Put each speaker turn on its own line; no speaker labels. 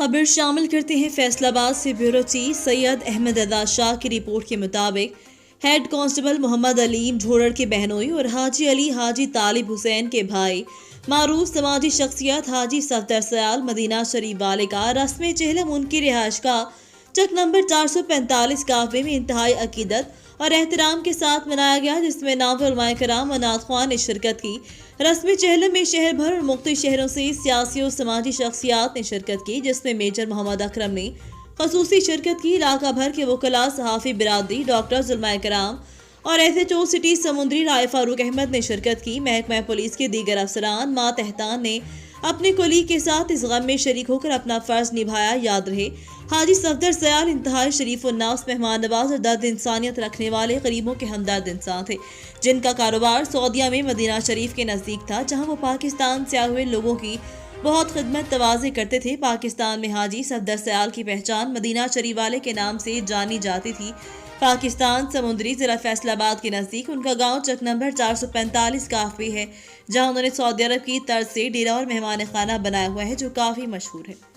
خبر شامل کرتے ہیں فیصل آباد سے بیورو چیف سید احمد رضا شاہ کی رپورٹ کے مطابق ہیڈ کانسٹیبل محمد علیم جھوڑر کے بہنوئی اور حاجی علی حاجی طالب حسین کے بھائی معروف سماجی شخصیت حاجی صفدر سیال مدینہ شریف والے کا رسم چہلم ان کی رہائش کا چک نمبر 445 کافے میں انتہائی عقیدت اور احترام کے ساتھ منایا گیا، جس میں نام علماء کرام و نعت خوان نے شرکت کی۔ رسم چہلم میں شہر بھر اور مختلف شہروں سے سیاسی اور سماجی شخصیات نے شرکت کی، جس میں میجر محمد اکرم نے خصوصی شرکت کی۔ علاقہ بھر کے وکلاء، صحافی برادری، ڈاکٹرز، علماء کرام اور SHO سٹی سمندری رائے فاروق احمد نے شرکت کی۔ محکمہ پولیس کے دیگر افسران ماتحتان نے اپنے کولیگ کے ساتھ اس غم میں شریک ہو کر اپنا فرض نبھایا۔ یاد رہے، حاجی صفدر سیال انتہائی شریف النفس، مہمان نواز اور درد انسانیت رکھنے والے غریبوں کے ہمدرد انسان تھے، جن کا کاروبار سعودیہ میں مدینہ شریف کے نزدیک تھا، جہاں وہ پاکستان سے آئے ہوئے لوگوں کی بہت خدمت توازی کرتے تھے۔ پاکستان میں حاجی صفدر سیال کی پہچان مدینہ شریف والے کے نام سے جانی جاتی تھی۔ پاکستان سمندری ضلع فیصل آباد کے نزدیک ان کا گاؤں چک نمبر 445 کافی ہے، جہاں انہوں نے سعودی عرب کی طرز سے ڈیرہ اور مہمان خانہ بنایا ہوا ہے، جو کافی مشہور ہے۔